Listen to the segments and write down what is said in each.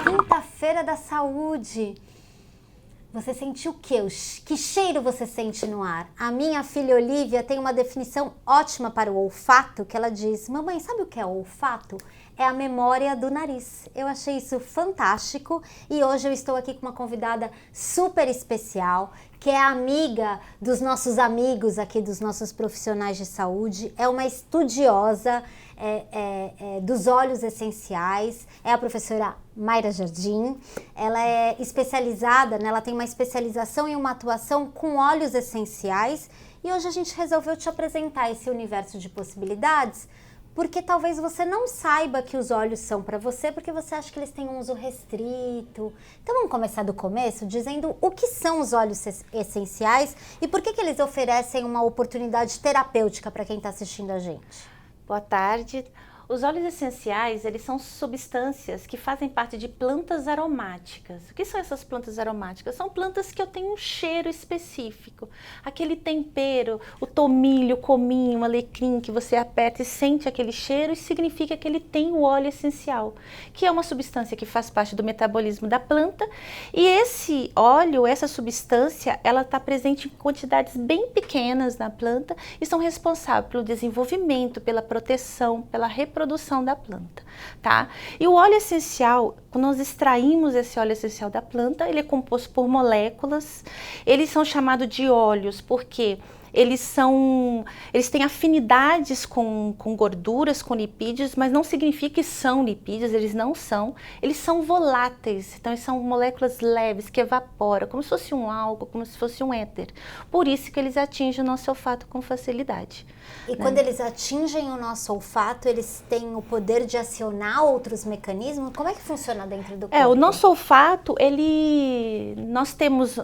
Quinta-feira da Saúde. Você sentiu o quê? Que cheiro você sente no ar? A minha filha Olivia tem uma definição ótima para o olfato, que ela diz: mamãe, sabe o que é o olfato? É a memória do nariz. Eu achei isso fantástico e hoje eu estou aqui com uma convidada super especial, que é amiga dos nossos amigos aqui, dos nossos profissionais de saúde, é uma estudiosa dos óleos essenciais, é a professora Mayra Jardim. Ela é especializada, né, ela tem uma especialização e uma atuação com óleos essenciais e hoje a gente resolveu te apresentar esse universo de possibilidades, porque talvez você não saiba que os óleos são para você, porque você acha que eles têm um uso restrito. Então vamos começar do começo, dizendo o que são os óleos essenciais e por que eles oferecem uma oportunidade terapêutica para quem está assistindo a gente. Boa tarde. Os óleos essenciais, eles são substâncias que fazem parte de plantas aromáticas. O que são essas plantas aromáticas? São plantas que têm um cheiro específico. Aquele tempero, o tomilho, o cominho, o alecrim que você aperta e sente aquele cheiro, isso significa que ele tem o óleo essencial, que é uma substância que faz parte do metabolismo da planta. E esse óleo, essa substância, ela está presente em quantidades bem pequenas na planta e são responsáveis pelo desenvolvimento, pela proteção, pela reprodução da planta, tá? E o óleo essencial, quando nós extraímos esse óleo essencial da planta, ele é composto por moléculas. Eles são chamados de óleos porque eles têm afinidades com gorduras, com lipídios, mas não significa que são lipídios, eles não são. Eles são voláteis, então eles são moléculas leves que evaporam, como se fosse um álcool, como se fosse um éter. Por isso que eles atingem o nosso olfato com facilidade. E quando eles atingem o nosso olfato, eles têm o poder de acionar outros mecanismos? Como é que funciona dentro do corpo? O nosso olfato, nós temos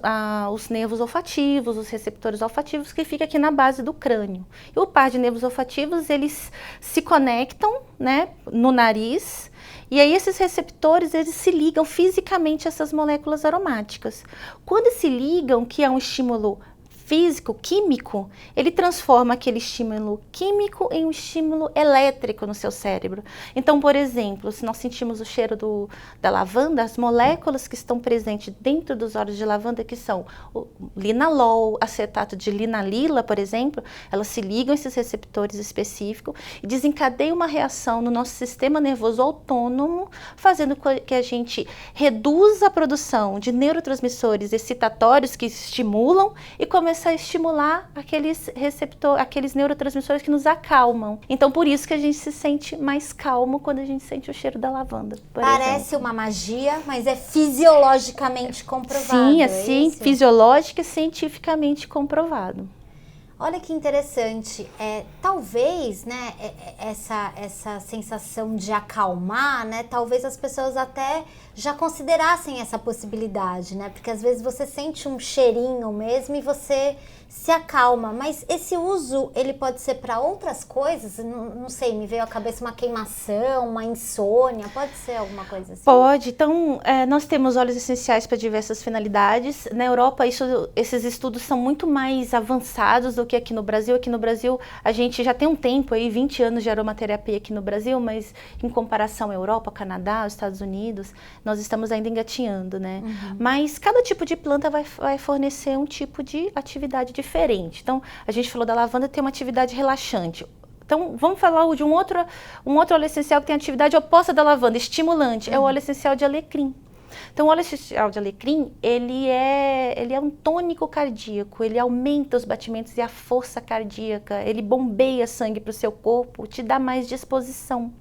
os nervos olfativos, os receptores olfativos que ficam aqui na base do crânio. E o par de nervos olfativos, eles se conectam, né, no nariz. E aí esses receptores, eles se ligam fisicamente a essas moléculas aromáticas. Quando se ligam, que é um estímulo físico, químico, ele transforma aquele estímulo químico em um estímulo elétrico no seu cérebro. Então, por exemplo, se nós sentimos o cheiro da lavanda, as moléculas que estão presentes dentro dos óleos de lavanda, que são o linalol, acetato de linalila, por exemplo, elas se ligam a esses receptores específicos e desencadeiam uma reação no nosso sistema nervoso autônomo, fazendo com que a gente reduza a produção de neurotransmissores excitatórios que estimulam e começa a estimular aqueles neurotransmissores que nos acalmam. Então, por isso que a gente se sente mais calmo quando a gente sente o cheiro da lavanda. Parece uma magia, mas é fisiologicamente comprovado. Sim, assim, fisiológico e cientificamente comprovado. Olha que interessante, talvez, né, essa sensação de acalmar, né, talvez as pessoas até já considerassem essa possibilidade, né, porque às vezes você sente um cheirinho mesmo e você se acalma, mas esse uso, ele pode ser para outras coisas? Não sei, me veio à cabeça uma queimação, uma insônia, pode ser alguma coisa assim? Pode, então nós temos óleos essenciais para diversas finalidades. Na Europa, esses estudos são muito mais avançados do que aqui no Brasil. Aqui no Brasil, a gente já tem um tempo, aí, 20 anos de aromaterapia aqui no Brasil, mas em comparação à Europa, Canadá, Estados Unidos, nós estamos ainda engatinhando, né? Uhum. Mas cada tipo de planta vai fornecer um tipo de atividade diferente. Então, a gente falou da lavanda, tem uma atividade relaxante. Então, vamos falar de um outro óleo essencial que tem atividade oposta da lavanda, estimulante, é o óleo essencial de alecrim. Então, o óleo essencial de alecrim, ele é um tônico cardíaco, ele aumenta os batimentos e a força cardíaca, ele bombeia sangue para o seu corpo, te dá mais disposição.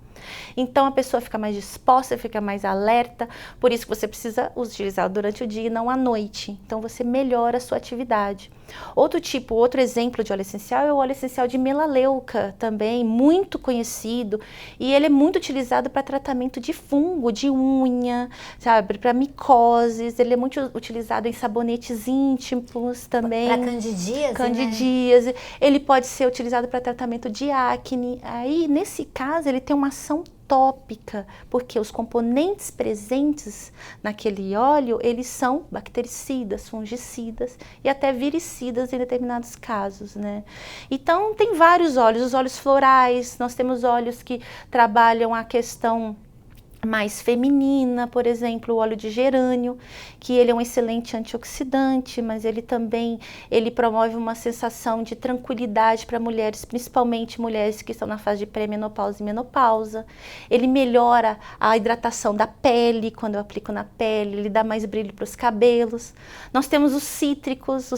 Então a pessoa fica mais disposta, fica mais alerta, por isso que você precisa utilizar durante o dia e não à noite. Então você melhora a sua atividade. Outro exemplo de óleo essencial é o óleo essencial de melaleuca, também muito conhecido, e ele é muito utilizado para tratamento de fungo, de unha, sabe, para micoses, ele é muito utilizado em sabonetes íntimos também. Para candidíase, candidíase, né? Ele pode ser utilizado para tratamento de acne. Aí, nesse caso, ele tem uma ação tópica, porque os componentes presentes naquele óleo, eles são bactericidas, fungicidas e até viricidas em determinados casos, né? Então, tem vários óleos, os óleos florais, nós temos óleos que trabalham a questão mais feminina, por exemplo, o óleo de gerânio, que ele é um excelente antioxidante, mas ele também promove uma sensação de tranquilidade para mulheres, principalmente mulheres que estão na fase de pré-menopausa e menopausa. Ele melhora a hidratação da pele, quando eu aplico na pele, ele dá mais brilho para os cabelos. Nós temos os cítricos,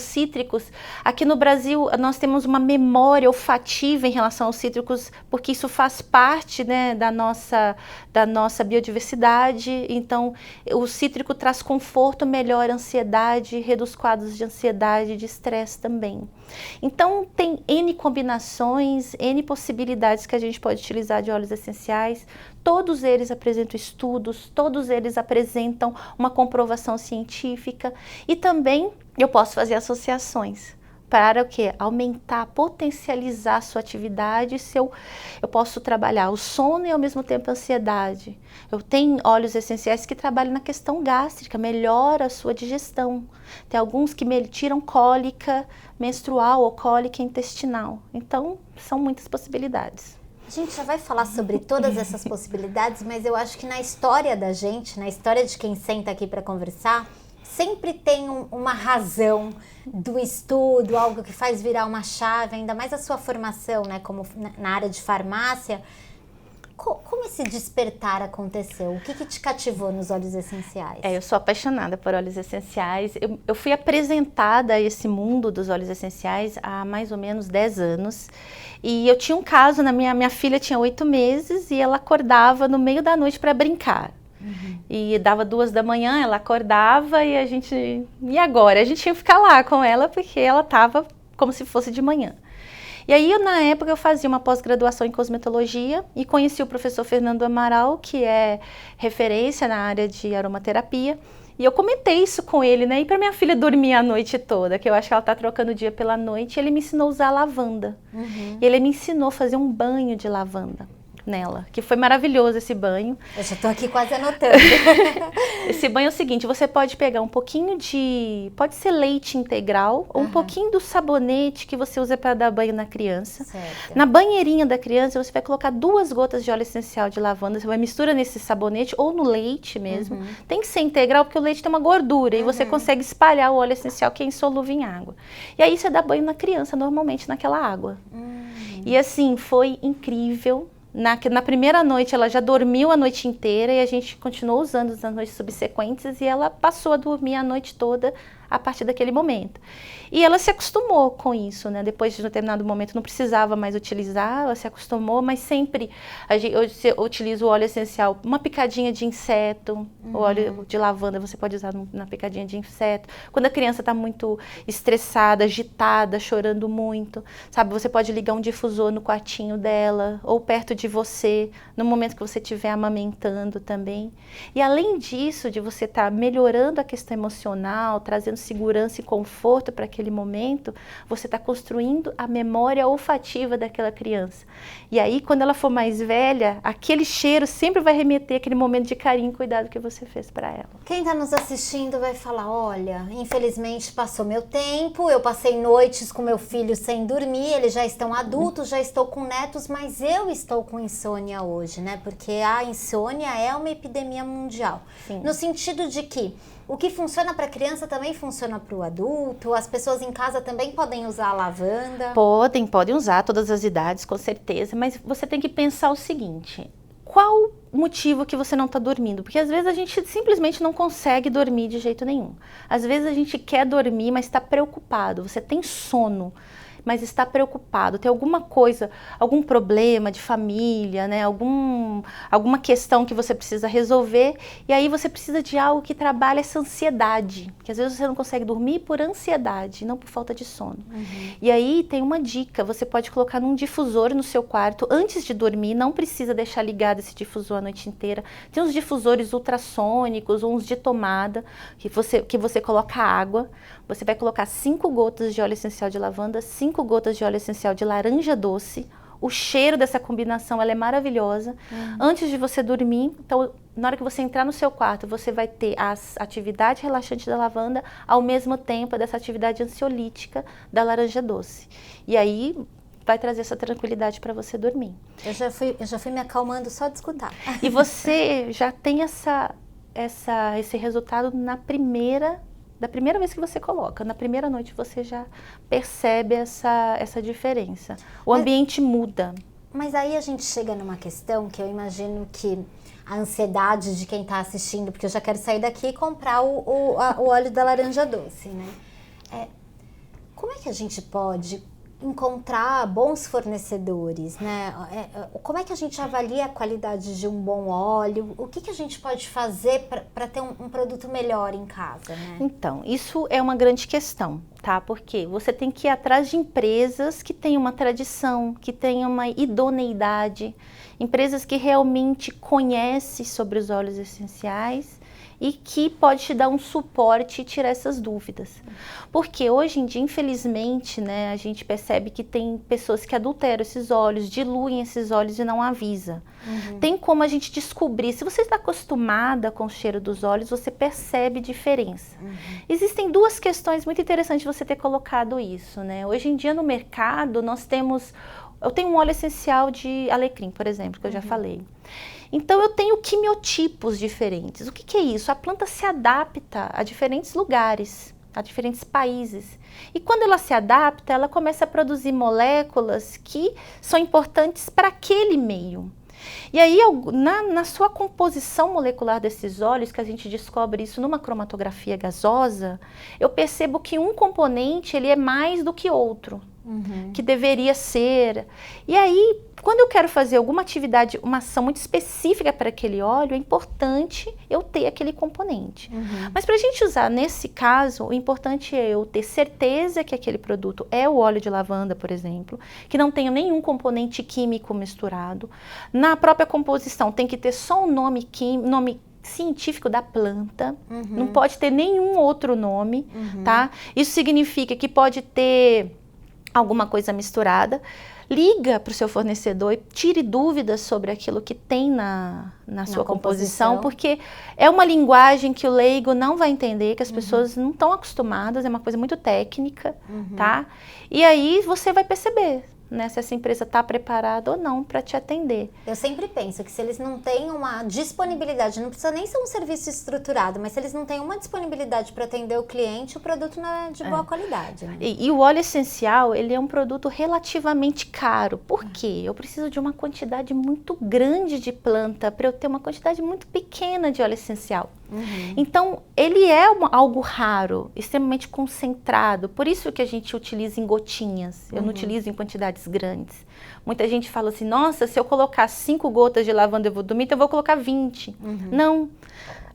aqui no Brasil nós temos uma memória olfativa em relação aos cítricos, porque isso faz parte, né, da nossa biodiversidade. Então, o cítrico traz conforto, melhora a ansiedade, reduz quadros de ansiedade e de estresse também. Então, tem N combinações, N possibilidades que a gente pode utilizar de óleos essenciais. Todos eles apresentam estudos, todos eles apresentam uma comprovação científica e também eu posso fazer associações. Para o quê? Aumentar, potencializar a sua atividade. Eu posso trabalhar o sono e ao mesmo tempo a ansiedade. Eu tenho óleos essenciais que trabalham na questão gástrica, melhora a sua digestão. Tem alguns que tiram cólica menstrual ou cólica intestinal. Então, são muitas possibilidades. A gente já vai falar sobre todas essas possibilidades, mas eu acho que na história da gente, na história de quem senta aqui para conversar, sempre tem uma razão do estudo, algo que faz virar uma chave, ainda mais a sua formação, né, como na área de farmácia. Como esse despertar aconteceu? O que te cativou nos óleos essenciais? Eu sou apaixonada por óleos essenciais. Eu fui apresentada a esse mundo dos óleos essenciais há mais ou menos 10 anos. E eu tinha um caso, minha filha tinha 8 meses e ela acordava no meio da noite para brincar. Uhum. E dava 2 da manhã, ela acordava e e agora? A gente tinha que ficar lá com ela porque ela estava como se fosse de manhã. E aí, na época, eu fazia uma pós-graduação em cosmetologia e conheci o professor Fernando Amaral, que é referência na área de aromaterapia. E eu comentei isso com ele, né? E para minha filha dormir a noite toda, que eu acho que ela tá trocando o dia pela noite, ele me ensinou a usar lavanda. Uhum. E ele me ensinou a fazer um banho de lavanda nela, que foi maravilhoso esse banho. Eu já tô aqui quase anotando. Esse banho é o seguinte, você pode pegar um pouquinho pode ser leite integral, ou um pouquinho do sabonete que você usa para dar banho na criança. Certo. Na banheirinha da criança, você vai colocar 2 gotas de óleo essencial de lavanda, você vai misturar nesse sabonete ou no leite mesmo. Tem que ser integral porque o leite tem uma gordura e você consegue espalhar o óleo essencial que é insolúvel em água. E aí você dá banho na criança normalmente naquela água. E assim, foi incrível. Na primeira noite ela já dormiu a noite inteira e a gente continuou usando nas noites subsequentes e ela passou a dormir a noite toda a partir daquele momento. E ela se acostumou com isso, né? Depois de um determinado momento não precisava mais utilizar, ela se acostumou, mas sempre eu utilizo o óleo essencial, uma picadinha de inseto, o óleo de lavanda você pode usar na picadinha de inseto. Quando a criança está muito estressada, agitada, chorando muito, sabe? Você pode ligar um difusor no quartinho dela ou perto de você, no momento que você estiver amamentando também. E além disso, de você estar melhorando a questão emocional, trazendo segurança e conforto para aquele momento, você está construindo a memória olfativa daquela criança. E aí, quando ela for mais velha, aquele cheiro sempre vai remeter aquele momento de carinho e cuidado que você fez para ela. Quem está nos assistindo vai falar, olha, infelizmente passou meu tempo, eu passei noites com meu filho sem dormir, eles já estão adultos, já estou com netos, mas eu estou com insônia hoje, né? Porque a insônia é uma epidemia mundial. Sim. No sentido de que o que funciona para a criança também funciona para o adulto? As pessoas em casa também podem usar a lavanda? Podem usar, todas as idades, com certeza, mas você tem que pensar o seguinte, qual o motivo que você não está dormindo? Porque às vezes a gente simplesmente não consegue dormir de jeito nenhum. Às vezes a gente quer dormir, mas está preocupado, você tem sono, mas está preocupado, tem alguma coisa, algum problema de família, né? Alguma questão que você precisa resolver, e aí você precisa de algo que trabalhe essa ansiedade, que às vezes você não consegue dormir por ansiedade, não por falta de sono. E aí tem uma dica, você pode colocar num difusor no seu quarto antes de dormir, não precisa deixar ligado esse difusor a noite inteira. Tem uns difusores ultrassônicos, uns de tomada, que você coloca água, você vai colocar 5 gotas de óleo essencial de lavanda, 5 gotas de óleo essencial de laranja doce, O cheiro dessa combinação, ela é maravilhosa. Antes de você dormir, então, na hora que você entrar no seu quarto, você vai ter a atividade relaxante da lavanda, ao mesmo tempo dessa atividade ansiolítica da laranja doce. E aí vai trazer essa tranquilidade para você dormir. Eu já fui me acalmando só de escutar. E você já tem esse resultado da primeira vez que você coloca. Na primeira noite você já percebe essa diferença. O ambiente muda. Mas aí a gente chega numa questão que eu imagino que a ansiedade de quem está assistindo, porque eu já quero sair daqui e comprar o óleo da laranja doce, né? Como é que a gente pode encontrar bons fornecedores, né? Como é que a gente avalia a qualidade de um bom óleo? O que a gente pode fazer para ter um produto melhor em casa, né? Então, isso é uma grande questão, tá? Porque você tem que ir atrás de empresas que tenham uma tradição, que tenham uma idoneidade, empresas que realmente conhecem sobre os óleos essenciais e que pode te dar um suporte e tirar essas dúvidas. Porque hoje em dia, infelizmente, né, a gente percebe que tem pessoas que adulteram esses óleos, diluem esses óleos e não avisa. Tem como a gente descobrir, se você está acostumada com o cheiro dos óleos, você percebe diferença. Existem duas questões muito interessantes você ter colocado isso, né? Hoje em dia no mercado eu tenho um óleo essencial de alecrim, por exemplo, que eu já falei. Então, eu tenho quimiotipos diferentes. O que é isso? A planta se adapta a diferentes lugares, a diferentes países. E quando ela se adapta, ela começa a produzir moléculas que são importantes para aquele meio. E aí, na sua composição molecular desses óleos, que a gente descobre isso numa cromatografia gasosa, eu percebo que um componente ele é mais do que outro, que deveria ser. E aí, quando eu quero fazer alguma atividade, uma ação muito específica para aquele óleo, é importante eu ter aquele componente. Mas para a gente usar nesse caso, o importante é eu ter certeza que aquele produto é o óleo de lavanda, por exemplo, que não tenha nenhum componente químico misturado. Na própria composição tem que ter só o nome científico da planta, não pode ter nenhum outro nome, tá? Isso significa que pode ter alguma coisa misturada. Liga para o seu fornecedor e tire dúvidas sobre aquilo que tem na sua composição, porque é uma linguagem que o leigo não vai entender, que as pessoas não estão acostumadas, é uma coisa muito técnica, tá? E aí você vai perceber, né, se essa empresa está preparada ou não para te atender. Eu sempre penso que se eles não têm uma disponibilidade, não precisa nem ser um serviço estruturado, mas se eles não têm uma disponibilidade para atender o cliente, o produto não é de boa qualidade. Né? E o óleo essencial, ele é um produto relativamente caro. Por quê? Eu preciso de uma quantidade muito grande de planta para eu ter uma quantidade muito pequena de óleo essencial. Então, ele é algo raro, extremamente concentrado. Por isso que a gente utiliza em gotinhas. Eu não utilizo em quantidades grandes. Muita gente fala assim, nossa, se eu colocar 5 gotas de lavanda eu vou dormir, então eu vou colocar 20. Não.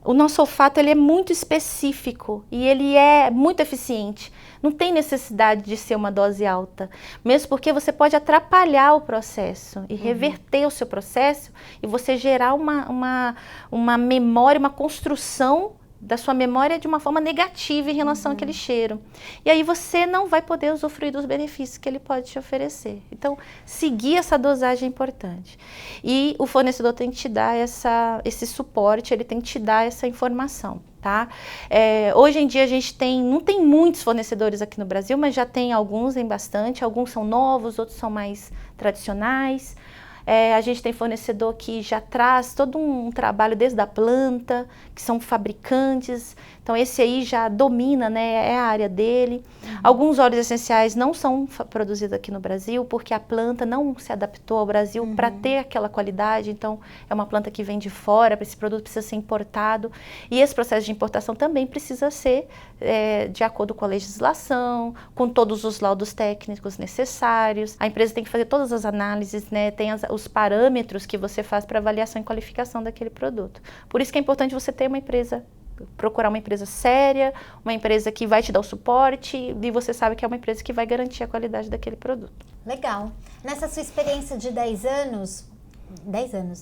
O nosso olfato ele é muito específico e ele é muito eficiente. Não tem necessidade de ser uma dose alta, mesmo porque você pode atrapalhar o processo e reverter o seu processo e você gerar uma memória, uma construção da sua memória de uma forma negativa em relação àquele cheiro. E aí você não vai poder usufruir dos benefícios que ele pode te oferecer. Então, seguir essa dosagem é importante. E o fornecedor tem que te dar esse suporte, ele tem que te dar essa informação, tá? Hoje em dia a gente não tem muitos fornecedores aqui no Brasil, mas já tem alguns, tem bastante. Alguns são novos, outros são mais tradicionais. A gente tem fornecedor que já traz todo um trabalho desde a planta, que são fabricantes, então esse aí já domina, né, é a área dele. Alguns óleos essenciais não são produzidos aqui no Brasil, porque a planta não se adaptou ao Brasil para ter aquela qualidade, então é uma planta que vem de fora, esse produto precisa ser importado, e esse processo de importação também precisa ser de acordo com a legislação, com todos os laudos técnicos necessários. A empresa tem que fazer todas as análises, né, tem os parâmetros que você faz para avaliação e qualificação daquele produto. Por isso que é importante você ter procurar uma empresa séria, uma empresa que vai te dar o suporte e você sabe que é uma empresa que vai garantir a qualidade daquele produto. Legal. Nessa sua experiência de 10 anos,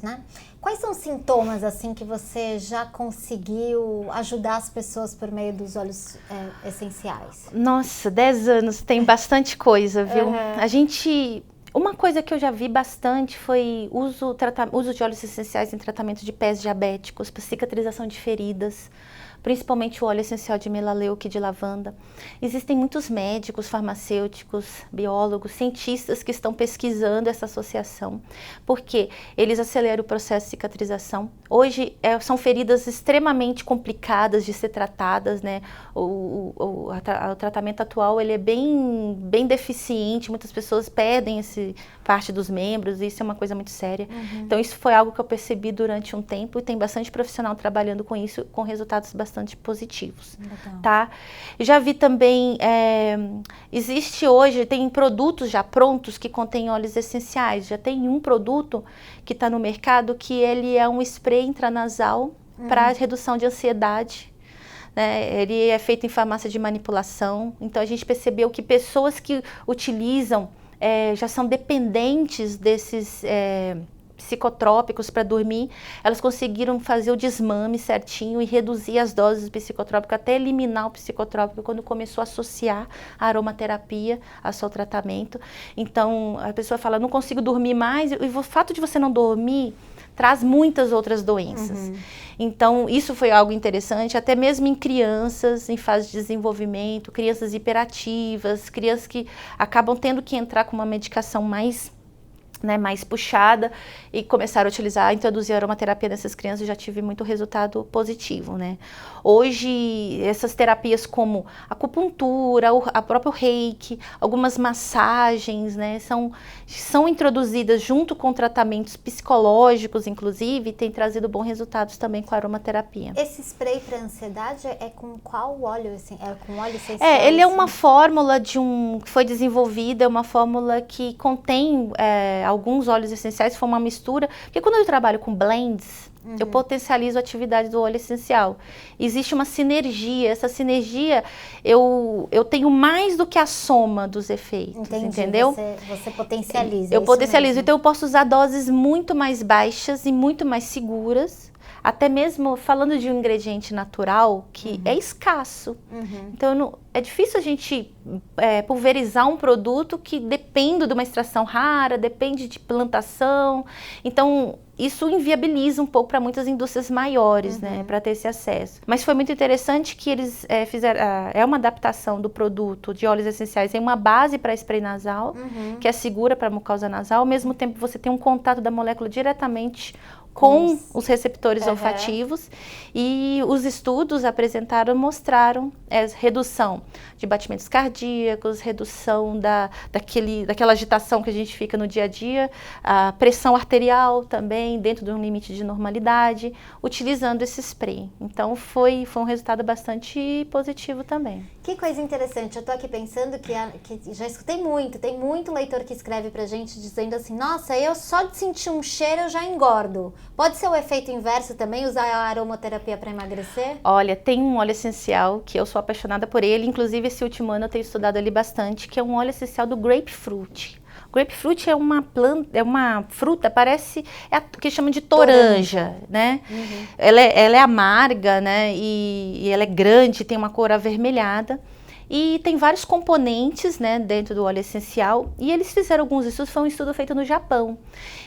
né? Quais são os sintomas, assim, que você já conseguiu ajudar as pessoas por meio dos óleos essenciais? Nossa, 10 anos tem bastante coisa, viu? Uma coisa que eu já vi bastante foi uso de óleos essenciais em tratamento de pés diabéticos, para cicatrização de feridas, principalmente o óleo essencial de melaleuca e de lavanda. Existem muitos médicos, farmacêuticos, biólogos, cientistas que estão pesquisando essa associação, porque eles aceleram o processo de cicatrização. Hoje são feridas extremamente complicadas de ser tratadas, né? O tratamento atual ele é bem deficiente, muitas pessoas perdem parte dos membros, e isso é uma coisa muito séria. Então isso foi algo que eu percebi durante um tempo e tem bastante profissional trabalhando com isso, com resultados bastante positivos. Legal. Tá? Já vi também, existe hoje, tem produtos já prontos que contêm óleos essenciais. Já tem um produto que está no mercado que ele é um spray intranasal para redução de ansiedade. Ele é feito em farmácia de manipulação. Então a gente percebeu que pessoas que utilizam já são dependentes desses psicotrópicos para dormir, elas conseguiram fazer o desmame certinho e reduzir as doses do psicotrópico até eliminar o psicotrópico quando começou a associar a aromaterapia ao seu tratamento. Então a pessoa fala, não consigo dormir mais, e o fato de você não dormir traz muitas outras doenças. Então isso foi algo interessante, até mesmo em crianças em fase de desenvolvimento, crianças hiperativas, crianças que acabam tendo que entrar com uma medicação mais puxada, e começaram a introduzir a aromaterapia nessas crianças, já tive muito resultado positivo, né? Hoje, essas terapias como acupuntura, a próprio reiki, algumas massagens, né, são introduzidas junto com tratamentos psicológicos, inclusive, e tem trazido bons resultados também com a aromaterapia. Esse spray para ansiedade é com qual óleo? Assim? É com óleo essencial? Ele é uma fórmula que foi desenvolvida, é uma fórmula que contém alguns óleos essenciais, foi uma mistura, porque quando eu trabalho com blends, eu potencializo a atividade do óleo essencial. Existe uma sinergia, essa sinergia eu tenho mais do que a soma dos efeitos. Entendi. Entendeu? Você potencializa. Eu potencializo, então eu posso usar doses muito mais baixas e muito mais seguras, até mesmo falando de um ingrediente natural que é escasso. Então é difícil a gente pulverizar um produto que depende de uma extração rara, depende de plantação. Então isso inviabiliza um pouco para muitas indústrias maiores, né, para ter esse acesso. Mas foi muito interessante que eles fizeram, uma adaptação do produto de óleos essenciais em uma base para spray nasal, que é segura para mucosa nasal, ao mesmo tempo você tem um contato da molécula diretamente com os receptores olfativos, e os estudos mostraram redução de batimentos cardíacos, redução daquela agitação que a gente fica no dia a dia, a pressão arterial também dentro de um limite de normalidade, utilizando esse spray. Então foi um resultado bastante positivo também. Que coisa interessante, eu tô aqui pensando que já escutei tem muito leitor que escreve pra gente dizendo assim, nossa, eu só de sentir um cheiro eu já engordo. Pode ser o efeito inverso também, usar a aromaterapia para emagrecer? Olha, tem um óleo essencial que eu sou apaixonada por ele, inclusive esse último ano eu tenho estudado ele bastante, que é um óleo essencial do grapefruit. Grapefruit é uma planta, é uma fruta, que chama de toranja, né? Ela é amarga, né? E ela é grande, tem uma cor avermelhada. E tem vários componentes, né, dentro do óleo essencial. E eles fizeram alguns estudos, foi um estudo feito no Japão.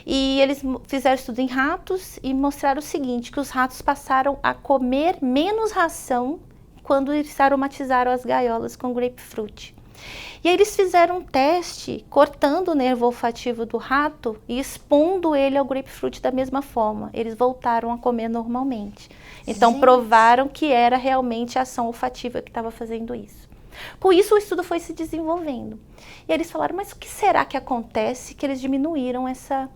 E eles fizeram estudo em ratos e mostraram o seguinte, que os ratos passaram a comer menos ração quando eles aromatizaram as gaiolas com grapefruit. E aí eles fizeram um teste cortando o nervo olfativo do rato e expondo ele ao grapefruit da mesma forma. Eles voltaram a comer normalmente. Então provaram que era realmente a ação olfativa que estava fazendo isso. Com isso o estudo foi se desenvolvendo. E eles falaram, mas o que será que acontece que eles diminuíram essa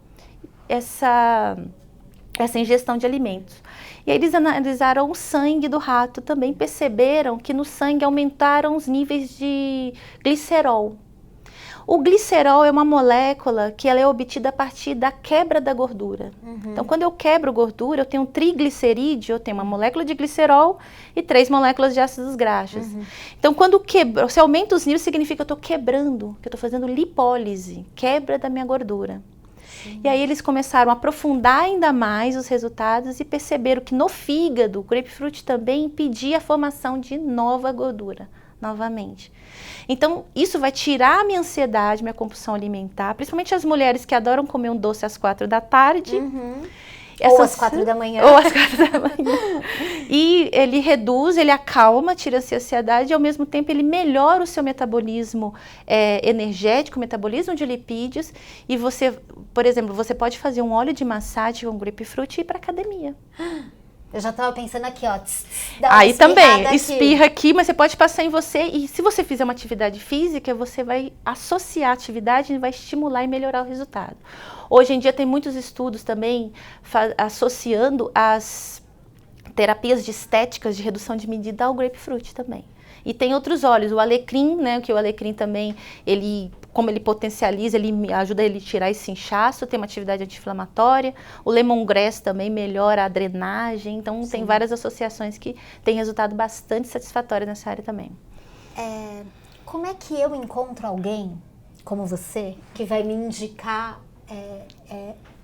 ingestão de alimentos? E aí eles analisaram o sangue do rato, também perceberam que no sangue aumentaram os níveis de glicerol. O glicerol é uma molécula que ela é obtida a partir da quebra da gordura. Então, quando eu quebro gordura, eu tenho um triglicerídeo, eu tenho uma molécula de glicerol e 3 moléculas de ácidos graxos. Então, se aumenta os níveis, significa que eu estou quebrando, que eu estou fazendo lipólise, quebra da minha gordura. Sim. E aí eles começaram a aprofundar ainda mais os resultados e perceberam que no fígado, o grapefruit também impedia a formação de nova gordura, novamente. Então, isso vai tirar a minha ansiedade, minha compulsão alimentar, principalmente as mulheres que adoram comer um doce às 4 da tarde. Ou às 4 da manhã. Ou às 4 da manhã. E ele reduz, ele acalma, tira-se a ansiedade e ao mesmo tempo ele melhora o seu metabolismo energético, metabolismo de lipídios. E você, por exemplo, você pode fazer um óleo de massagem com grapefruit e ir para academia. Eu já estava pensando aqui, ó. Aí também, espirra aqui, mas você pode passar em você. E se você fizer uma atividade física, você vai associar a atividade e vai estimular e melhorar o resultado. Hoje em dia tem muitos estudos também associando as terapias de estéticas de redução de medida ao grapefruit também. E tem outros óleos, o alecrim, né, que o alecrim também, como ele potencializa, ele ajuda ele a tirar esse inchaço, tem uma atividade anti-inflamatória. O lemongrass também melhora a drenagem, então Sim. Tem várias associações que têm resultado bastante satisfatório nessa área também. Como é que eu encontro alguém como você que vai me indicar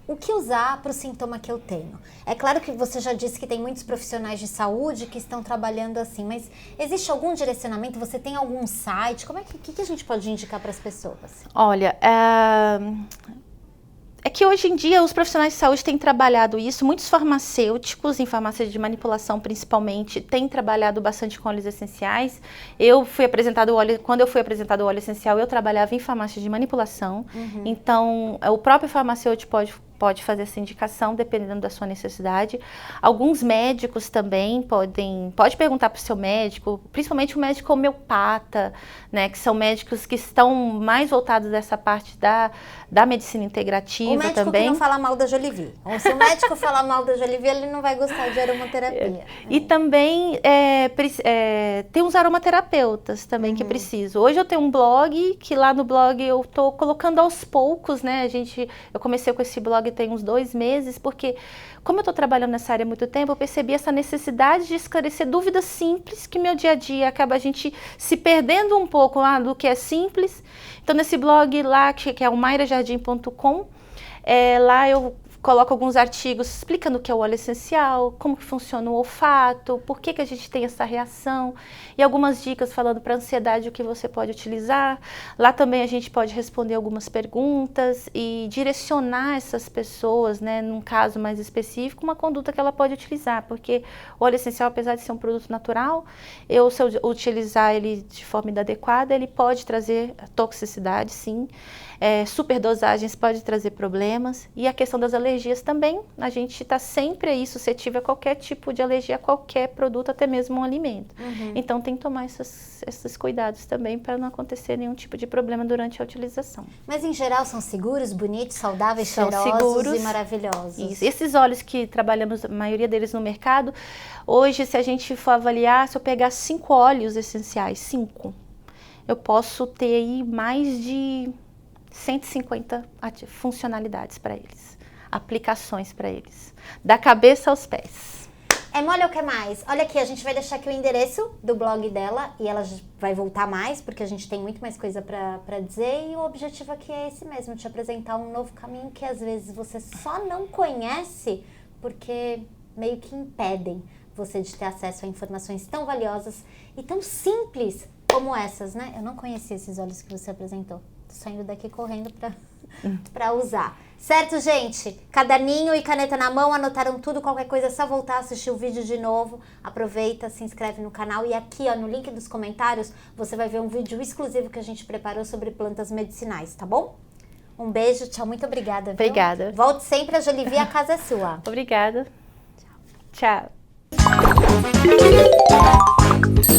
o que usar para o sintoma que eu tenho? É claro que você já disse que tem muitos profissionais de saúde que estão trabalhando assim, mas existe algum direcionamento? Você tem algum site? Como que a gente pode indicar para as pessoas? Olha, é que hoje em dia os profissionais de saúde têm trabalhado isso, muitos farmacêuticos, em farmácia de manipulação principalmente, têm trabalhado bastante com óleos essenciais. Quando eu fui apresentado o óleo essencial, eu trabalhava em farmácia de manipulação, então o próprio farmacêutico pode fazer essa indicação, dependendo da sua necessidade. Alguns médicos também pode perguntar para o seu médico, principalmente o médico homeopata, né, que são médicos que estão mais voltados dessa parte da medicina integrativa também. O médico que não fala mal da Jolivie. Ou se o médico falar mal da Jolivie, ele não vai gostar de aromaterapia. E também tem uns aromaterapeutas também que precisam. Hoje eu tenho um blog, que lá no blog eu estou colocando aos poucos, né? Eu comecei com esse blog tem uns 2 meses, porque como eu estou trabalhando nessa área há muito tempo, eu percebi essa necessidade de esclarecer dúvidas simples, que meu dia a dia acaba a gente se perdendo um pouco do que é simples. Então, nesse blog lá, que é o mairajardim.com, lá eu coloco alguns artigos explicando o que é o óleo essencial, como que funciona o olfato, por que a gente tem essa reação, e algumas dicas falando para ansiedade o que você pode utilizar. Lá também a gente pode responder algumas perguntas e direcionar essas pessoas, né, num caso mais específico, uma conduta que ela pode utilizar, porque o óleo essencial, apesar de ser um produto natural, se eu utilizar ele de forma inadequada, ele pode trazer toxicidade, sim. Superdosagens pode trazer problemas, e a questão das alergias também, a gente está sempre aí suscetível a qualquer tipo de alergia, a qualquer produto, até mesmo um alimento. Então tem que tomar esses cuidados também para não acontecer nenhum tipo de problema durante a utilização. Mas em geral são seguros, bonitos, saudáveis, cheirosos e maravilhosos. Isso. Esses óleos que trabalhamos, a maioria deles no mercado, hoje se a gente for avaliar, se eu pegar 5 óleos essenciais, 5, eu posso ter aí mais de 150 funcionalidades para eles, aplicações para eles, da cabeça aos pés. Olha o que mais? Olha aqui, a gente vai deixar aqui o endereço do blog dela e ela vai voltar mais, porque a gente tem muito mais coisa para dizer, e o objetivo aqui é esse mesmo, te apresentar um novo caminho que às vezes você só não conhece porque meio que impedem você de ter acesso a informações tão valiosas e tão simples como essas, né? Eu não conhecia esses óleos que você apresentou. Tô saindo daqui correndo para usar. Certo, gente? Caderninho e caneta na mão, anotaram tudo, qualquer coisa é só voltar a assistir o vídeo de novo. Aproveita, se inscreve no canal e aqui, ó, no link dos comentários, você vai ver um vídeo exclusivo que a gente preparou sobre plantas medicinais, tá bom? Um beijo, tchau, muito obrigada. Viu? Obrigada. Volte sempre, a Jolivie, a casa é sua. Obrigada. Tchau. Tchau.